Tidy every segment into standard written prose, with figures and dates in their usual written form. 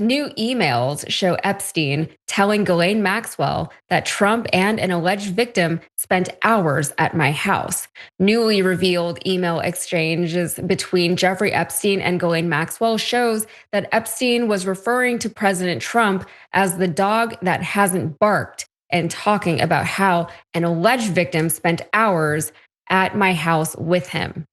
New emails show Epstein telling Ghislaine Maxwell that Trump and an alleged victim spent hours at my house. Newly revealed email exchanges between Jeffrey Epstein and Ghislaine Maxwell shows that Epstein was referring to President Trump as the dog that hasn't barked and talking about how an alleged victim spent hours at my house with him.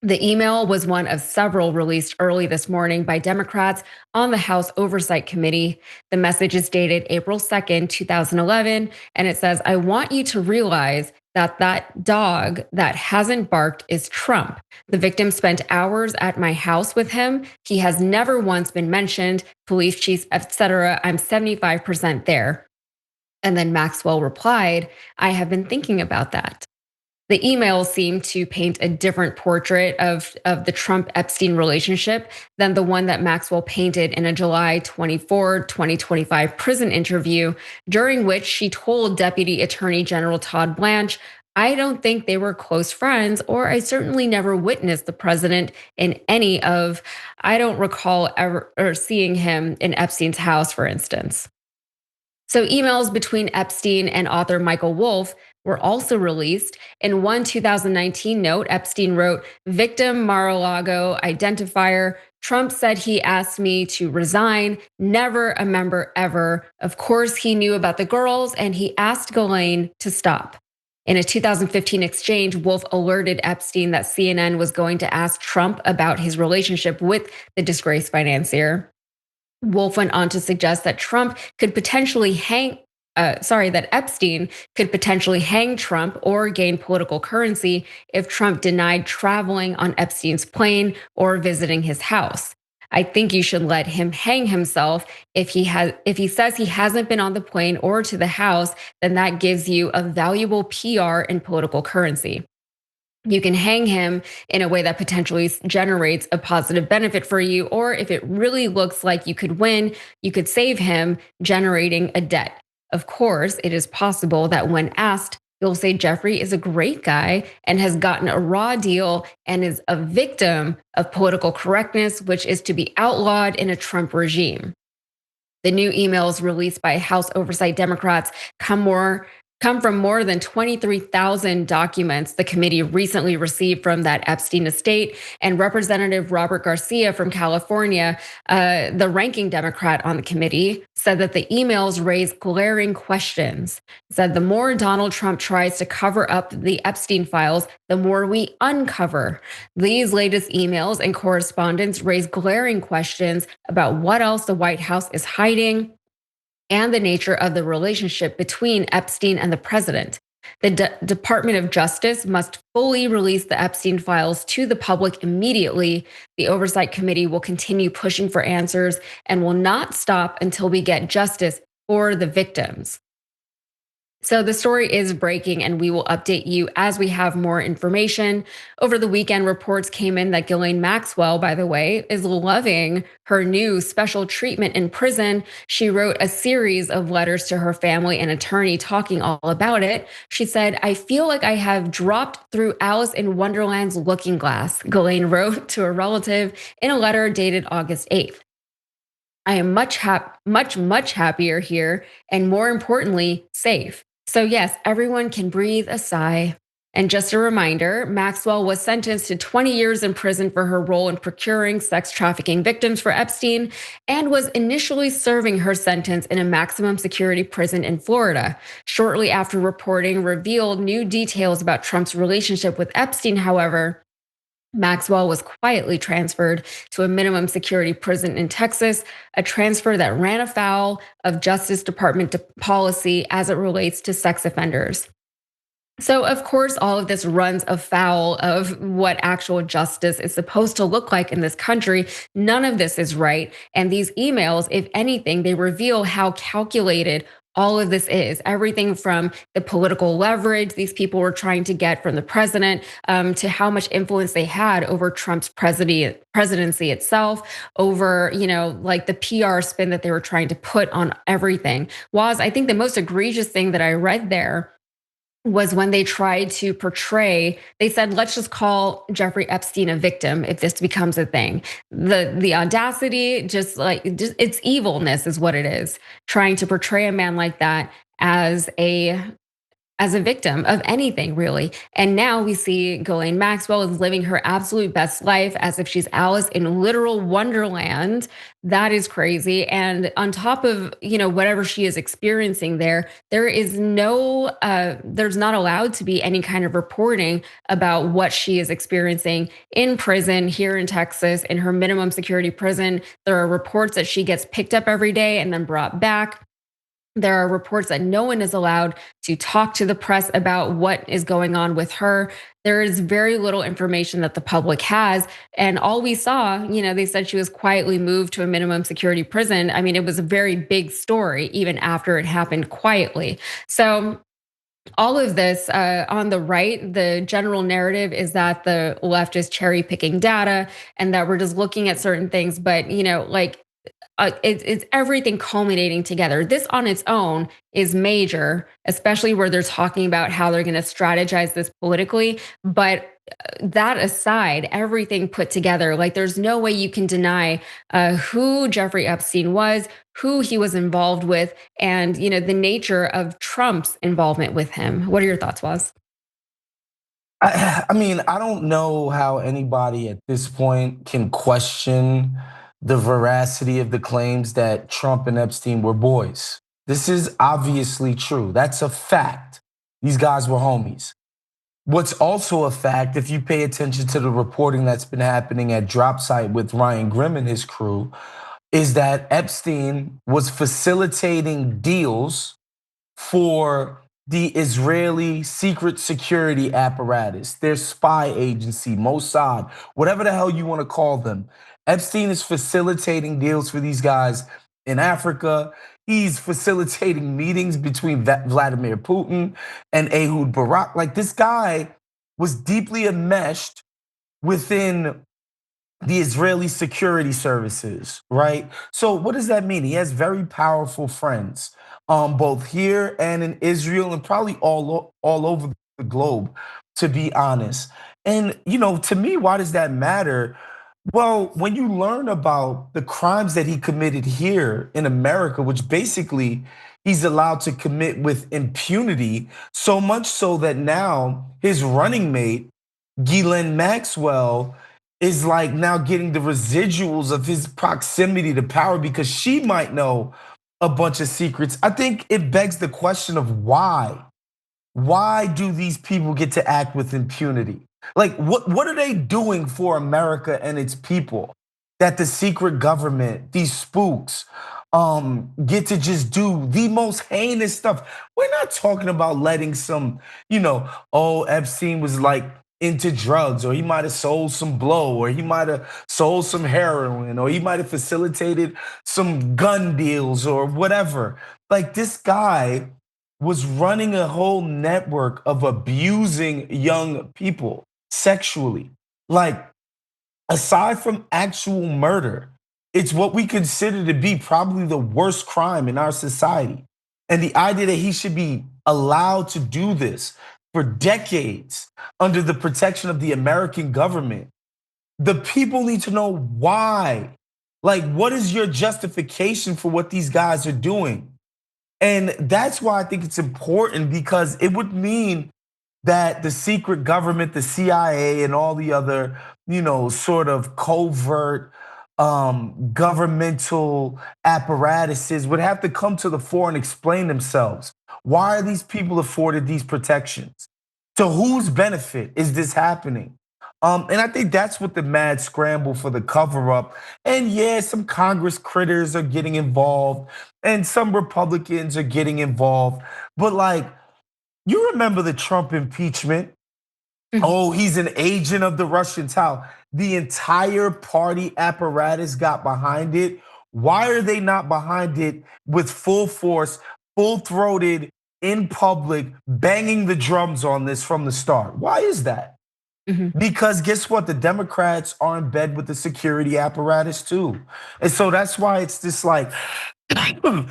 The email was one of several released early this morning by Democrats on the House Oversight Committee. The message is dated April 2nd, 2011, and it says, I want you to realize that dog that hasn't barked is Trump. The victim spent hours at my house with him. He has never once been mentioned, police chiefs, etc. I'm 75% there. And then Maxwell replied, I have been thinking about that. The emails seem to paint a different portrait of the Trump-Epstein relationship than the one that Maxwell painted in a July 2025 prison interview, during which she told Deputy Attorney General Todd Blanche, I don't think they were close friends, or I certainly never witnessed the president in any of, I don't recall ever or seeing him in Epstein's house, for instance. So, emails between Epstein and author Michael Wolff were also released. In one 2019 note, Epstein wrote, Victim Mar-a-Lago identifier. Trump said he asked me to resign. Never a member ever. Of course, he knew about the girls and he asked Ghislaine to stop. In a 2015 exchange, Wolff alerted Epstein that CNN was going to ask Trump about his relationship with the disgraced financier. Wolff went on to suggest that that Epstein could potentially hang Trump or gain political currency if Trump denied traveling on Epstein's plane or visiting his house. I think you should let him hang himself. If he says he hasn't been on the plane or to the house, then that gives you a valuable PR and political currency. You can hang him in a way that potentially generates a positive benefit for you. Or if it really looks like you could win, you could save him, generating a debt. Of course, it is possible that when asked, you'll say Jeffrey is a great guy and has gotten a raw deal and is a victim of political correctness, which is to be outlawed in a Trump regime. The new emails released by House Oversight Democrats come from more than 23,000 documents the committee recently received from that Epstein estate. And Representative Robert Garcia from California, the ranking Democrat on the committee, said that the emails raise glaring questions. Said the more Donald Trump tries to cover up the Epstein files, the more we uncover. These latest emails and correspondence raise glaring questions about what else the White House is hiding and the nature of the relationship between Epstein and the president. The Department of Justice must fully release the Epstein files to the public immediately. The Oversight Committee will continue pushing for answers and will not stop until we get justice for the victims. So the story is breaking, and we will update you as we have more information. Over the weekend, reports came in that Ghislaine Maxwell, by the way, is loving her new special treatment in prison. She wrote a series of letters to her family and attorney talking all about it. She said, I feel like I have dropped through Alice in Wonderland's looking glass, Ghislaine wrote to a relative in a letter dated August 8th. I am much happier here, and more importantly, safe. So yes, everyone can breathe a sigh. And just a reminder, Maxwell was sentenced to 20 years in prison for her role in procuring sex trafficking victims for Epstein, and was initially serving her sentence in a maximum security prison in Florida. Shortly after reporting revealed new details about Trump's relationship with Epstein, however, Maxwell was quietly transferred to a minimum security prison in Texas, a transfer that ran afoul of Justice Department policy as it relates to sex offenders. So, of course, all of this runs afoul of what actual justice is supposed to look like in this country. None of this is right. And these emails, if anything, they reveal how calculated all of this is. Everything from the political leverage these people were trying to get from the president, to how much influence they had over Trump's presidency itself, over, like the PR spin that they were trying to put on everything. I think the most egregious thing that I read there was when they tried to portray, they said, let's just call Jeffrey Epstein a victim if this becomes a thing. The audacity, just it's evilness is what it is. Trying to portray a man like that as a victim of anything, really. And now we see Ghislaine Maxwell is living her absolute best life as if she's Alice in literal wonderland. That is crazy. And on top of, whatever she is experiencing there is there's not allowed to be any kind of reporting about what she is experiencing in prison here in Texas, in her minimum security prison. There are reports that she gets picked up every day and then brought back. There are reports that no one is allowed to talk to the press about what is going on with her. There is very little information that the public has. And all we saw, they said she was quietly moved to a minimum security prison. I mean, it was a very big story, even after it happened quietly. So, all of this on the right, the general narrative is that the left is cherry picking data and that we're just looking at certain things. But, it's everything culminating together. This on its own is major, especially where they're talking about how they're going to strategize this politically. But that aside, everything put together, like there's no way you can deny who Jeffrey Epstein was, who he was involved with, and the nature of Trump's involvement with him. What are your thoughts, Waz? I mean, I don't know how anybody at this point can question the veracity of the claims that Trump and Epstein were boys. This is obviously true. That's a fact. These guys were homies. What's also a fact, if you pay attention to the reporting that's been happening at Drop Site with Ryan Grimm and his crew, is that Epstein was facilitating deals for the Israeli secret security apparatus, their spy agency, Mossad, whatever the hell you want to call them. Epstein is facilitating deals for these guys in Africa. He's facilitating meetings between Vladimir Putin and Ehud Barak. Like, this guy was deeply enmeshed within the Israeli security services, right? So what does that mean? He has very powerful friends, both here and in Israel, and probably all over the globe, to be honest. And to me, why does that matter? Well, when you learn about the crimes that he committed here in America, which basically he's allowed to commit with impunity, so much so that now his running mate, Ghislaine Maxwell, is like now getting the residuals of his proximity to power because she might know a bunch of secrets. I think it begs the question of why. Why do these people get to act with impunity? Like, what are they doing for America and its people that the secret government, these spooks, get to just do the most heinous stuff? We're not talking about letting some, oh, Epstein was like into drugs, or he might have sold some blow, or he might have sold some heroin, or he might have facilitated some gun deals or whatever. Like, this guy was running a whole network of abusing young people sexually. Like, aside from actual murder, it's what we consider to be probably the worst crime in our society. And the idea that he should be allowed to do this for decades under the protection of the American government, the people need to know why. Like, what is your justification for what these guys are doing? And that's why I think it's important, because it would mean that the secret government, the CIA, and all the other, sort of covert governmental apparatuses would have to come to the fore and explain themselves. Why are these people afforded these protections? To whose benefit is this happening? And I think that's what the mad scramble for the cover up. And yeah, some Congress critters are getting involved and some Republicans are getting involved. But like, you remember the Trump impeachment? Oh, he's an agent of the Russians. How the entire party apparatus got behind it. Why are they not behind it with full force, full throated, in public, banging the drums on this from the start? Why is that? Mhm. Because guess what? The Democrats are in bed with the security apparatus too. And so that's why it's this like,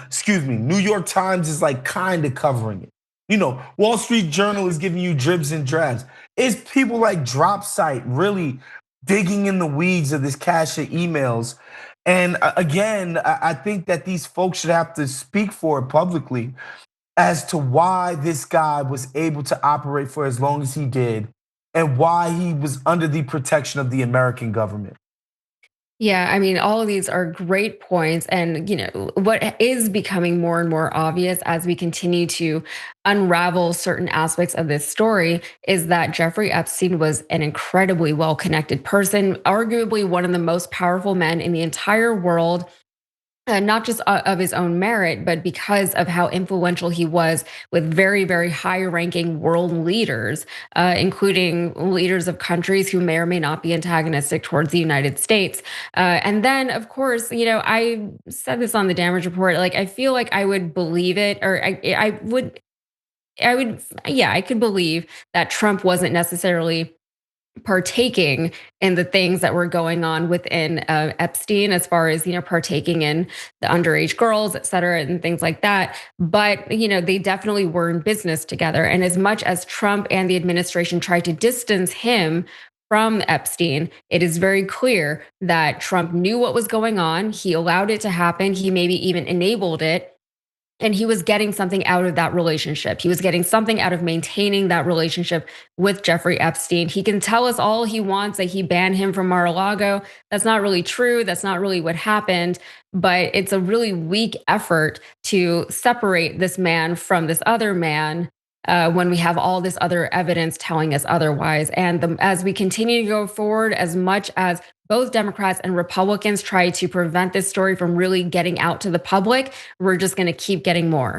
excuse me, New York Times is like kind of covering it. Wall Street Journal is giving you dribs and drabs. Is people like Dropsite really digging in the weeds of this cache of emails? And again, I think that these folks should have to speak for it publicly as to why this guy was able to operate for as long as he did and why he was under the protection of the American government. Yeah, I mean, all of these are great points. And, what is becoming more and more obvious as we continue to unravel certain aspects of this story is that Jeffrey Epstein was an incredibly well connected person, arguably one of the most powerful men in the entire world, not just of his own merit, but because of how influential he was with very, very high ranking world leaders, including leaders of countries who may or may not be antagonistic towards the United States. And then, of course, I said this on the damage report, like, I feel like I would believe it, or yeah, I could believe that Trump wasn't necessarily partaking in the things that were going on within Epstein, as far as partaking in the underage girls, et cetera, and things like that. But they definitely were in business together. And as much as Trump and the administration tried to distance him from Epstein, it is very clear that Trump knew what was going on. He allowed it to happen. He maybe even enabled it, and he was getting something out of that relationship. He was getting something out of maintaining that relationship with Jeffrey Epstein. He can tell us all he wants that he banned him from Mar-a-Lago. That's not really true. That's not really what happened. But it's a really weak effort to separate this man from this other man, when we have all this other evidence telling us otherwise. And as we continue to go forward, as much as both Democrats and Republicans try to prevent this story from really getting out to the public, we're just going to keep getting more.